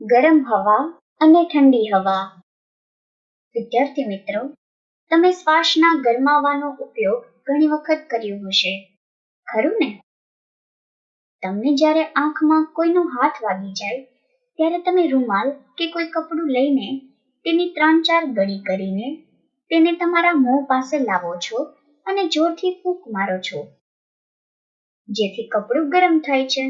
ગરમ હવા અને ઠંડી હવા. વિદ્યાર્થી મિત્રો, તમે શ્વાસના ગરમાવાનો ઉપયોગ ઘણી વખત કર્યો હશે, ખરું ને? તમને જ્યારે આંખમાં કોઈનો હાથ વાગી જાય ત્યારે તમે રૂમાલ કે કોઈ કપડું લઈને તેની 3-4 ગળી કરીને તેને તમારા મોં પાસે લાવો છો અને જોરથી ફૂંક મારો છો, જેથી કપડું ગરમ થાય છે.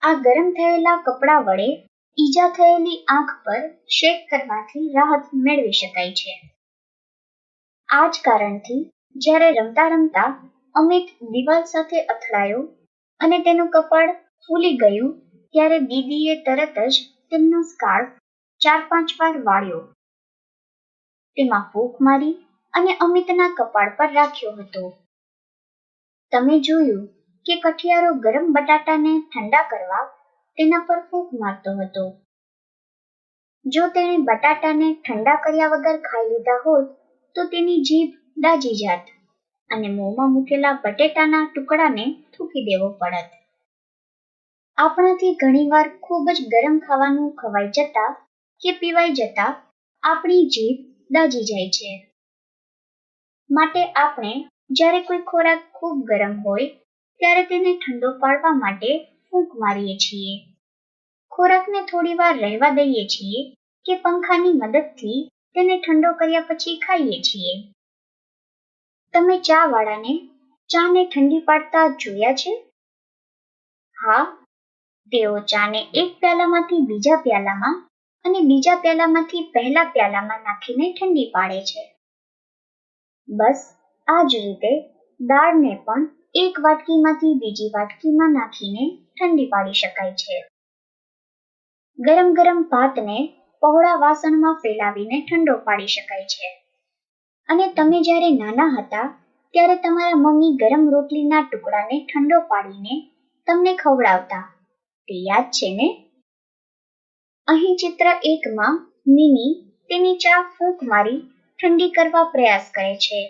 આ ગરમ થયેલા કપડા વડે ઈજા થયેલી આંખ પર શેક કરવાથી રાહત મેળવી શકાય છે. આ જ કારણથી જ્યારે રમતા રમતા અમિત દિવાલ સાથે અથડાયો અને તેનું કપાળ ફૂલી ગયું ત્યારે દીદીએ તરત જ તેમનો સ્કાર્ફ 4-5 વાર વાળ્યો, તેમાં ફૂંક મારી અને અમિતના કપાળ પર રાખ્યો હતો. તમે જોયું કે કઠિયારો ગરમ બટાટાને ઠંડા કરવા તેના પર ફૂંક મારતો હતો. જો તેણે બટાટાને ઠંડા કર્યા વગર ખાઈ લીધા હોત તો તેની જીભ દાજી જાત અને મોંમાં મૂકેલા બટેટાના ટુકડાને થૂંકી દેવો પડત. આપણાથી ઘણીવાર ખૂબ જ ગરમ ખાવાનું ખવાઈ જતા કે પીવાઈ જતા આપણી જીભ દાજી જાય છે. માટે આપણે જ્યારે કોઈ ખોરાક ખૂબ ગરમ હોય ત્યારે તેને ઠંડો પાડવા માટે ફૂંક મારીએ છીએ. ખોરાકને થોડી વાર રહેવા દઈએ છીએ કે પંખાની મદદથી તેને ઠંડો કર્યા પછી ખાઈએ છીએ. તમે ચા વાળાને ચાને ઠંડી પાડતા જોયા છે? હા, તેઓ ચાને એક પ્યાલામાંથી બીજા પ્યાલામાં અને બીજા પ્યાલામાંથી પહેલા પ્યાલામાં નાખીને ઠંડી પાડે છે. બસ આ જ રીતે દાળને પણ એક વાટકીમાંથી બીજી વાટકીમાં નાખીને ઠંડી પાડી શકાય છે. ગરમ ગરમ ભાતને પહોળા વાસણમાં ફેલાવીને ઠંડો પાડી શકાય છે. અને તમે જ્યારે નાના હતા ત્યારે તમારા મમ્મી ગરમ રોટલીના ટુકડાને ઠંડો પાડીને તમને ખવડાવતા, તે યાદ છે ને? અહીં ચિત્ર 1માં મિની તેની ચા ફૂંક મારી ઠંડી કરવા પ્રયાસ કરે છે.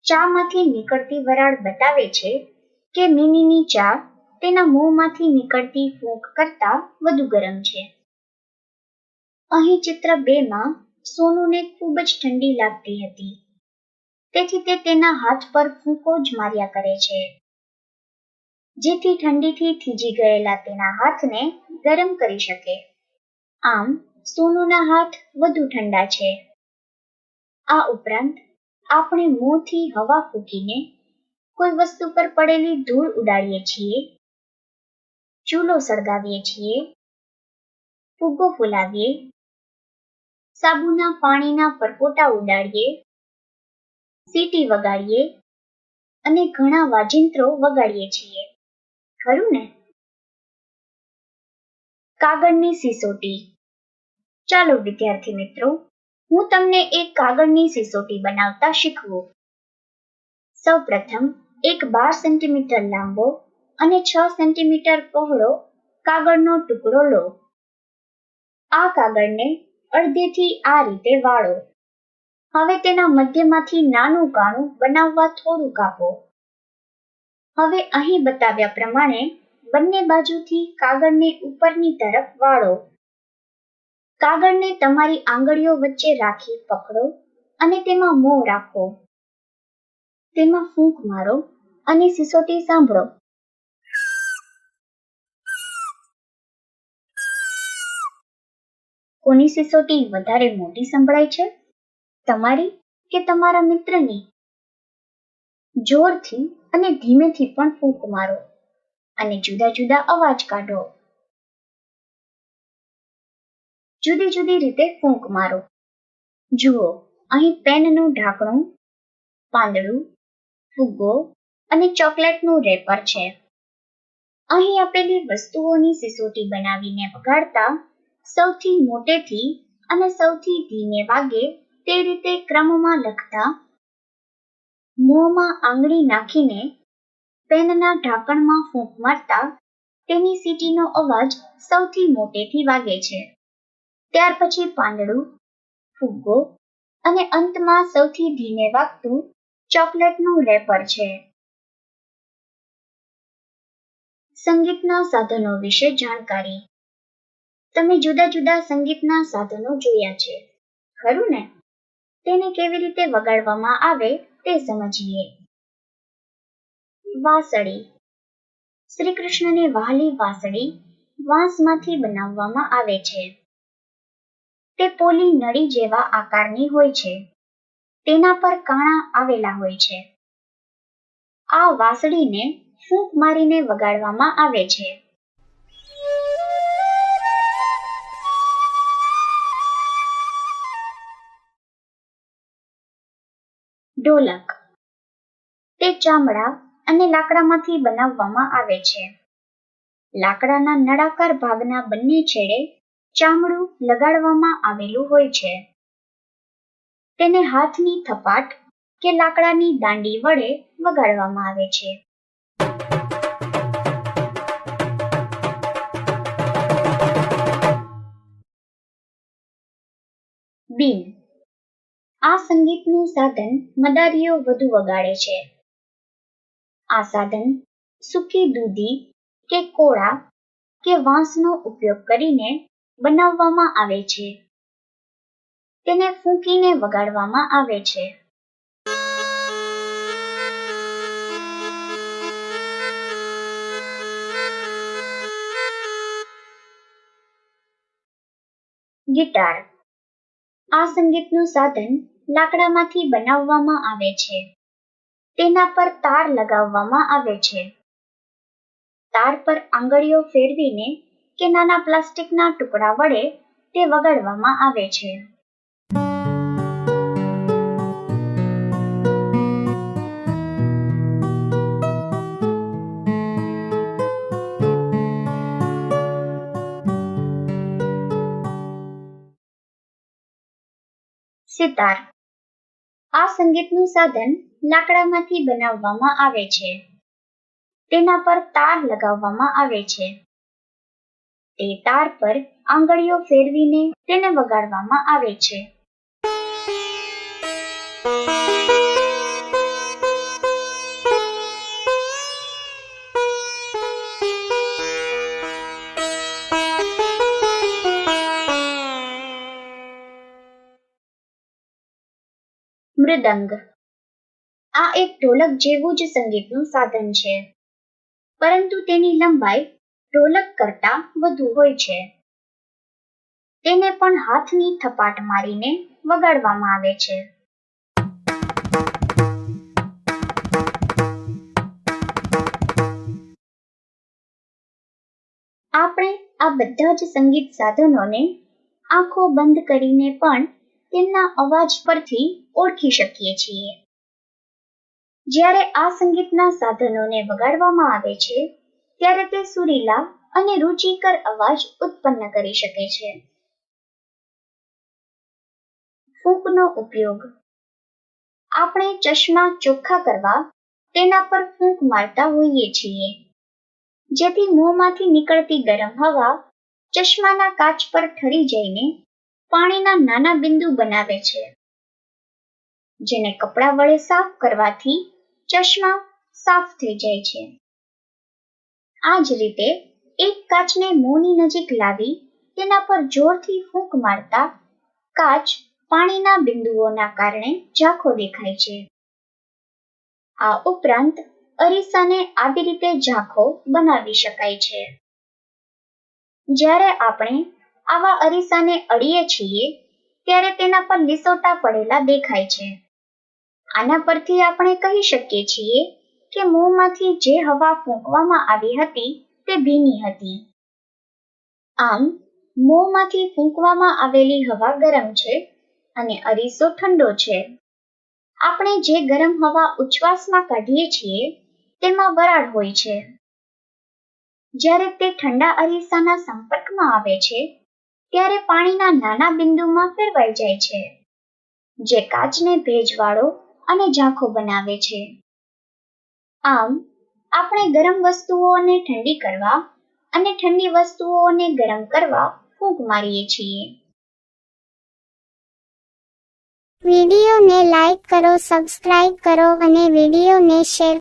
ચામાંથી નીકળતી વરાળ બતાવે છે કે મિનીની ચા તેના મોંમાંથી નીકળતી ફૂંક કરતા વધુ ગરમ છે. અહીં ચિત્ર 2માં સોનુને ખૂબ જ ઠંડી લાગતી હતી, તેથી તે તેના હાથ પર ફૂંકો જ માર્યા કરે છે, જેથી ઠંડીથી થીજી ગયેલા તેના હાથને ગરમ કરી શકે. આમ સોનુના હાથ વધુ ઠંડા છે. આ ઉપરાંત આપણે મોંથી હવા ફૂંકીને કોઈ વસ્તુ પર પડેલી ધૂળ ઉડાડીએ છીએ, ચૂલો સળગાવીએ છીએ, ફુગ્ગો ફૂલાવીએ, સાબુના પાણીના પરપોટા ઉડાડીએ, સીટી વગાડીએ અને ઘણા વાજિંત્રો વગાડીએ છીએ, ખરું ને? કાગળની સિસોટી. ચાલો વિદ્યાર્થી મિત્રો, હું તમને એક કાગળની સિસોટી બનાવતા શીખવું. સૌપ્રથમ એક 12 સેન્ટીમીટર લાંબો અને 6 સેન્ટીમીટર પહોળો કાગળનો ટુકડો લો. આ કાગળને અડધેથી આ રીતે વાળો. હવે તેના મધ્યમાંથી નાનું કાણું બનાવવા થોડું કાપો. હવે અહીં બતાવ્યા પ્રમાણે બંને બાજુથી કાગળને ઉપરની તરફ વાળો. કાગળને તમારી આંગળીઓ વચ્ચે રાખી પકડો અને તેમાં મોં રાખો. તેમાં ફૂંક મારો અને સિસોટી સાંભળો. કોની સિસોટી વધારે મોટી સંભળાય છે, તમારી કે તમારા મિત્રની? જોરથી અને ધીમેથી પણ ફૂંક મારો અને જુદા જુદા અવાજ કાઢો. જુદી જુદી રીતે ફૂંક મારો. જુઓ, અહીં પેનનું ઢાંકણું, પાંદડું, ફુગ્ગો અને ચોકલેટનું રેપર છે. અહીં આપેલી વસ્તુઓની સિસોટી બનાવીને વગાડતા સૌથી મોટેથી અને સૌથી ધીમે વાગે તે રીતે ક્રમમાં લખતા, મોંમાં આંગળી નાખીને પેનના ઢાંકણમાં ફૂંક મારતા તેની સીટીનો અવાજ સૌથી મોટેથી વાગે છે. ત્યાર પછી પાંદડું, ફુગ્ગો અને અંતમાં સૌથી ધીમે વાગતું ચોકલેટનું રેપર છે. સંગીતના સાધનો વિશે જાણકારી. તમે જુદા જુદા સંગીતના સાધનો જોયા છે, ખરું ને? તેને કેવી રીતે વગાડવામાં આવે તે સમજીએ. વાંસળી. શ્રી કૃષ્ણને વહાલી વાંસળી વાંસમાંથી બનાવવામાં આવે છે. તે પોલી નળી જેવા આકારની હોય છે. તેના પર કાણા આવેલા હોય છે. આ વાંસળીને ફૂંક મારીને વગાડવામાં આવે છે. ઢોલક. તે ચામડા અને લાકડામાંથી બનાવવામાં આવે છે. લાકડાના નળાકાર ભાગના બંને છેડે ચામડું લગાડવામાં આવેલું હોય છે. તેને હાથની થપાટ કે લાકડાની દાંડી વડે વગાડવામાં આવે છે. બીન. આ સંગીતનું સાધન મદારીઓ વધુ વગાડે છે. આ સાધન સૂકી દૂધી કે કોળા કે વાંસનો ઉપયોગ કરીને બનાવવામાં આવે છે. તેને ફૂંકીને વગાડવામાં આવે છે. ગિટાર. આ સંગીતનું સાધન લાકડામાંથી બનાવવામાં આવે છે. તેના પર તાર લગાવવામાં આવે છે. તાર પર આંગળીઓ ફેરવીને કે નાના પ્લાસ્ટિકના ટુકડા વડે તે વગાડવામાં આવે છે. સિતાર. આ સંગીતનું સાધન લાકડામાંથી બનાવવામાં આવે છે. તેના પર તાર લગાવવામાં આવે છે. તે તાર પર આંગળીઓ ફેરવીને તેને વગાડવામાં આવે છે. મૃદંગ. આ એક ઢોલક જેવું જ સંગીતનું સાધન છે, પરંતુ તેની લંબાઈ ઢોલક કરતાં વધુ હોય છે. તેને પણ હાથની થપાટ મારીને વગાડવામાં આવે છે. આપણે આ બધા જ સંગીત સાધનોને આંખો બંધ કરીને પણ તેમના અવાજ પરથી ઓળખી શકીએ છીએ. જ્યારે આ સંગીતના સાધનોને વગાડવામાં આવે છે ત્યારે તે સુરીલા અને રુચિકર અવાજ ઉત્પન્ન કરી શકે છે. ફૂંકનો ઉપયોગ. આપણે ચશ્મા ચોખ્ખા કરવા તેના પર ફૂંક મારતા હોઈએ છીએ, જેથી મોંમાંથી નીકળતી ગરમ હવા ચશ્માના કાચ પર ઠરી જઈને પાણીના નાના બિંદુ બનાવે છે, જેને કપડા વડે સાફ કરવાથી ચશ્મા સાફ થઈ જાય છે. આ જ રીતે એક કાચને મોંની નજીક લાવી તેના પર જોરથી ફૂંક મારતા કાચ પાણીના બિંદુઓના કારણે ઝાંખો દેખાય છે. આ ઉપરાંત અરીસાને આવી રીતે ઝાંખો બનાવી શકાય છે. જ્યારે આપણે આવા અરીસાને અડીએ છીએ ત્યારે તેના પર લીસોટા પડેલા દેખાય છે. આના પરથી આપણે કહી શકીએ છીએ કે મોંમાંથી જે હવા ફૂંકવામાં આવી હતી તે ભીની હતી. આમ મોંમાંથી ફૂંકવામાં આવેલી હવા ગરમ છે અને અરીસો ઠંડો છે. આપણે જે ગરમ હવા ઉચ્છ્વાસમાં કાઢીએ છીએ તેમાં વરાળ હોય છે. જ્યારે તે ઠંડા અરીસાના સંપર્કમાં આવે છે ત્યારે પાણીના નાના બિંદુમાં ફેરવાઈ જાય છે, જે કાચને ભેજવાળો અને ઝાંખો બનાવે છે. આમ આપણે ગરમ વસ્તુઓને ઠંડી કરવા અને ઠંડી વસ્તુઓને ગરમ કરવા ફૂંક મારીએ છીએ. વિડીયોને લાઈક કરો, સબસ્ક્રાઇબ કરો અને વિડીયોને શેર